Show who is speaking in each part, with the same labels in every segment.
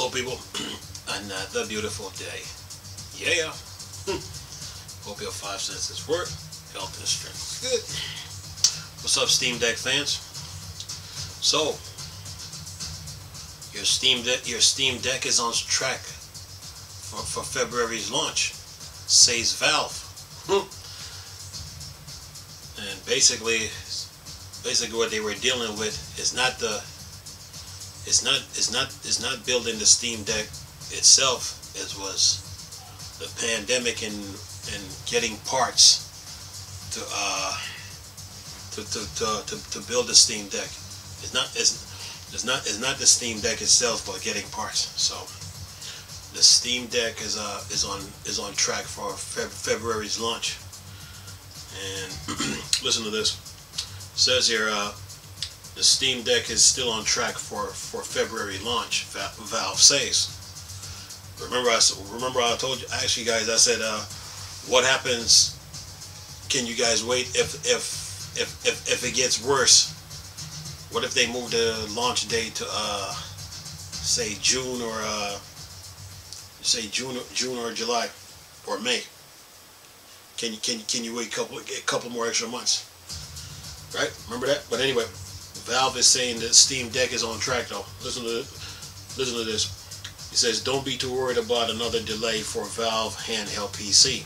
Speaker 1: Hello people, another beautiful day. Yeah. Hope your 5 senses work. Health and strength is good. What's up, Steam Deck fans? So, your Steam Deck is on track for February's launch, says Valve. And basically what they were dealing with is not building the Steam Deck itself. It was the pandemic and getting parts to build the Steam Deck. It's not the Steam Deck itself, but getting parts. So the Steam Deck is on track for February's launch. And listen to this. It says here, the Steam Deck is still on track for February launch. Valve says. Remember I told you, asked you guys. I said, what happens? Can you guys wait if it gets worse? What if they move the launch date to say June or June or July or May? Can you wait a couple more extra months? Right? Remember that? But anyway, Valve is saying that Steam Deck is on track though. Listen to this. He says, don't be too worried about another delay for Valve handheld PC.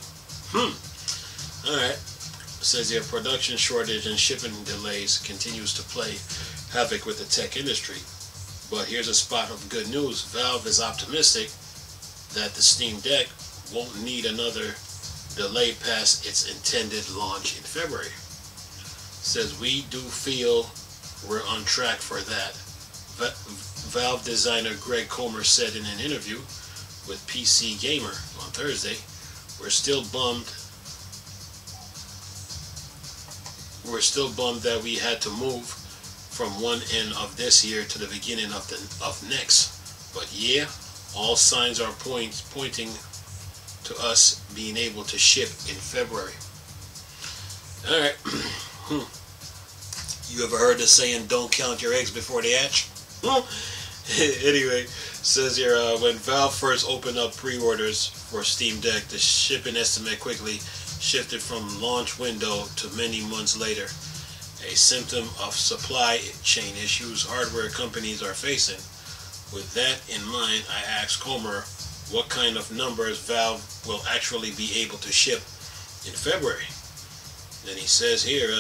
Speaker 1: Alright. It says here, production shortage and shipping delays continues to play havoc with the tech industry. But here's a spot of good news. Valve is optimistic that the Steam Deck won't need another delay past its intended launch in February. Says we do feel we're on track for that. Valve designer Greg Comer said in an interview with PC Gamer on Thursday, we're still bummed that we had to move from one end of this year to the beginning of next. But yeah, all signs are pointing to us being able to ship in February. Alright. You ever heard the saying, don't count your eggs before they hatch? Anyway, says here, when Valve first opened up pre-orders for Steam Deck, the shipping estimate quickly shifted from launch window to many months later, a symptom of supply chain issues hardware companies are facing. With that in mind, I asked Comer what kind of numbers Valve will actually be able to ship in February. Then he says here,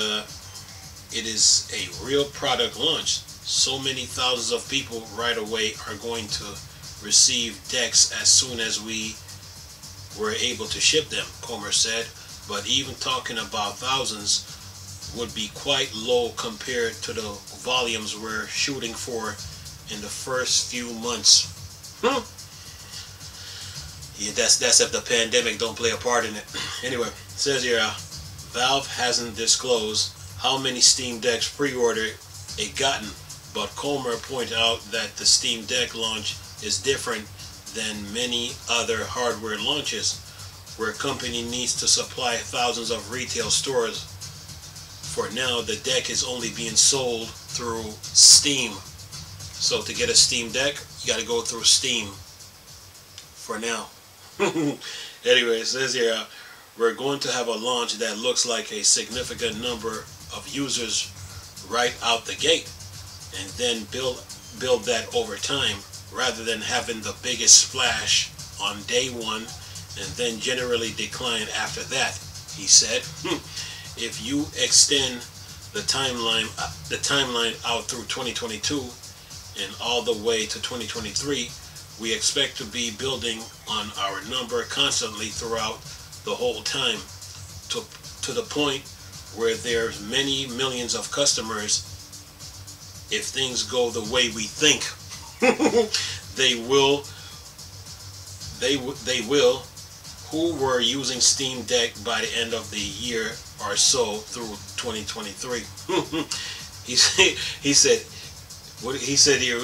Speaker 1: it is a real product launch. So many thousands of people right away are going to receive decks as soon as we were able to ship them, Comer said. But even talking about thousands would be quite low compared to the volumes we're shooting for in the first few months. Yeah, that's if the pandemic don't play a part in it. Anyway, it says here, Valve hasn't disclosed how many Steam Decks pre-ordered it gotten, but Comer pointed out that the Steam Deck launch is different than many other hardware launches, where a company needs to supply thousands of retail stores. For now, the deck is only being sold through Steam. So to get a Steam Deck, you got to go through Steam for now. Anyway, it says here, we're going to have a launch that looks like a significant number of users right out the gate, and then build that over time, rather than having the biggest splash on day one and then generally decline after that, he said. If you extend the timeline out through 2022 and all the way to 2023, we expect to be building on our number constantly throughout the whole time, to the point where there's many millions of customers. If things go the way we think, they will, who were using Steam Deck by the end of the year or so through 2023. He said here,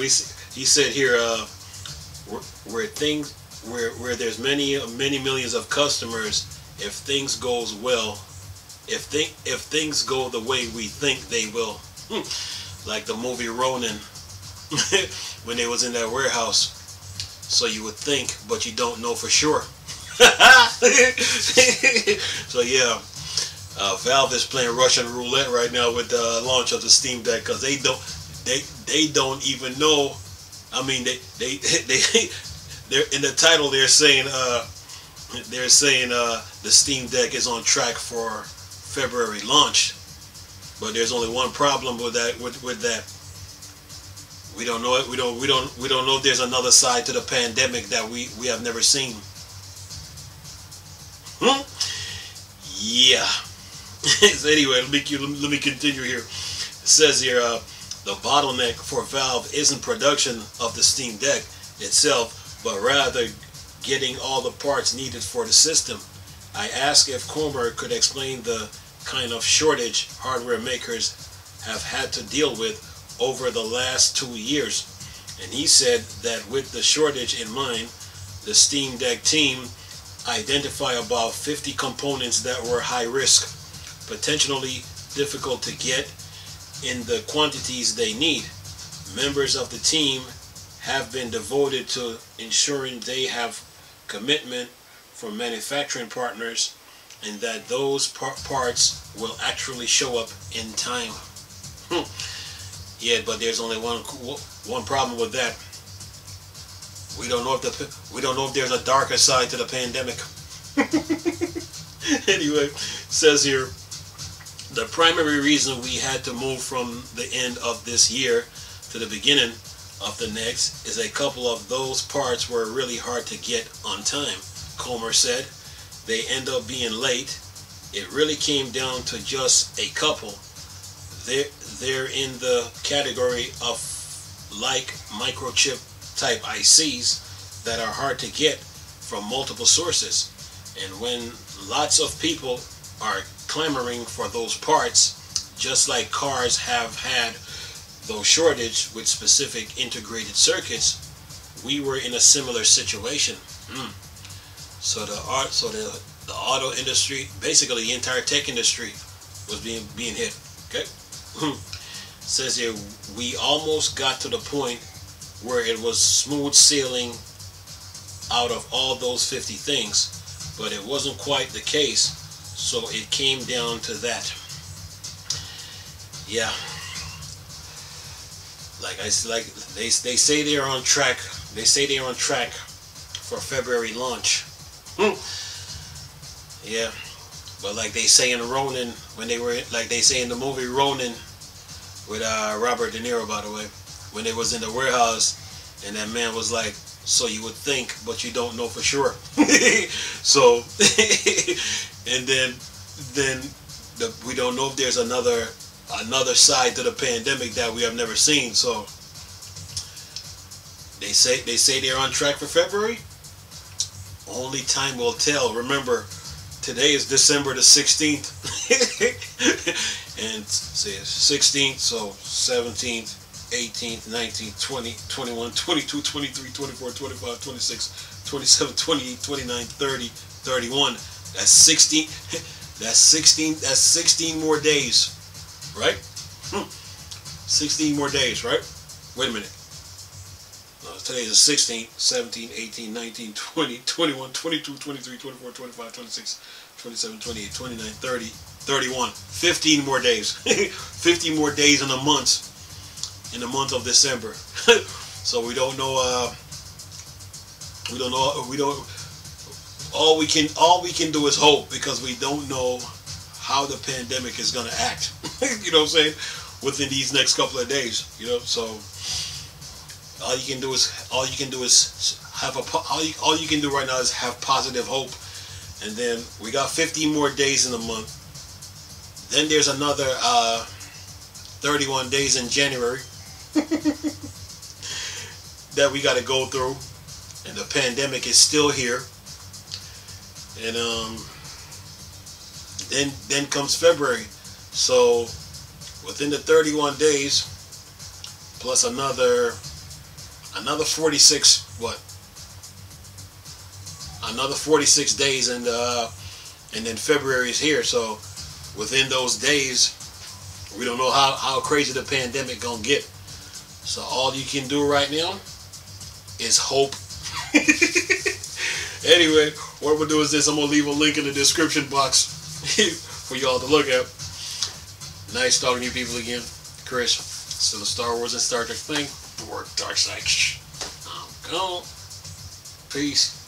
Speaker 1: where there's many millions of customers, if things goes well, if things go the way we think they will, like the movie Ronin, when they was in that warehouse, So you would think, but you don't know for sure. So yeah, Valve is playing Russian roulette right now with the launch of the Steam Deck, because they don't even know. I mean, they're in the title. They're saying the Steam Deck is on track for February launch, but there's only one problem with that. With that, we don't know it. We don't know if there's another side to the pandemic that we have never seen. Yeah. So anyway, let me continue here. It says here, the bottleneck for Valve isn't production of the Steam Deck itself, but rather getting all the parts needed for the system. I asked if Comer could explain the kind of shortage hardware makers have had to deal with over the last 2 years, and he said that with the shortage in mind, the Steam Deck team identified about 50 components that were high risk, potentially difficult to get in the quantities they need. Members of the team have been devoted to ensuring they have commitment from manufacturing partners and that those parts will actually show up in time. Yeah, but there's only one problem with that. We don't know if there's a darker side to the pandemic. Anyway, it says here, the primary reason we had to move from the end of this year to the beginning of the next is a couple of those parts were really hard to get on time, Comer said. They end up being late. It really came down to just a couple. They're in the category of like microchip type ICs that are hard to get from multiple sources. And when lots of people are clamoring for those parts, just like cars have had those shortage with specific integrated circuits, we were in a similar situation. So the auto industry, basically the entire tech industry, was being hit. Okay. Says here, we almost got to the point where it was smooth sailing out of all those 50 things, but it wasn't quite the case, so it came down to that. Yeah, they say they're on track. They say they're on track for February launch. Yeah, but like they say in Ronin, when they were, like they say in the movie Ronin with Robert De Niro, by the way, when they was in the warehouse and that man was like, so you would think, but you don't know for sure. So, and then we don't know if there's another side to the pandemic that we have never seen. So they say they're on track for February. Only time will tell. Remember, today is December the 16th. And say 16th, so 17th, 18th, 19th, 20, 21, 22, 23, 24, 25, 26, 27, 28, 29, 30, 31. That's 16. That's 16 more days, right? 16 more days, right? Wait a minute. Today is the 16th, 17, 18, 19, 20, 21, 22, 23, 24, 25, 26, 27, 28, 29, 30, 31. 15 more days. 50 more days in the month of December. So we don't know all we can do is hope, because we don't know how the pandemic is going to act. You know what I'm saying? Within these next couple of days, you know. So all you can do right now is have positive hope. And then we got 50 more days in the month. Then there's another 31 days in January that we got to go through, and the pandemic is still here. And then comes February. So within the 31 days plus another 46 another 46 days, and then February is here. So within those days, we don't know how crazy the pandemic gonna get. So all you can do right now is hope. Anyway, what we'll do is this. I'm going to leave a link in the description box for y'all to look at. Nice talking to you people again. Chris, still a Star Wars and Star Trek thing. Work Dark Side. I'm gone. Peace.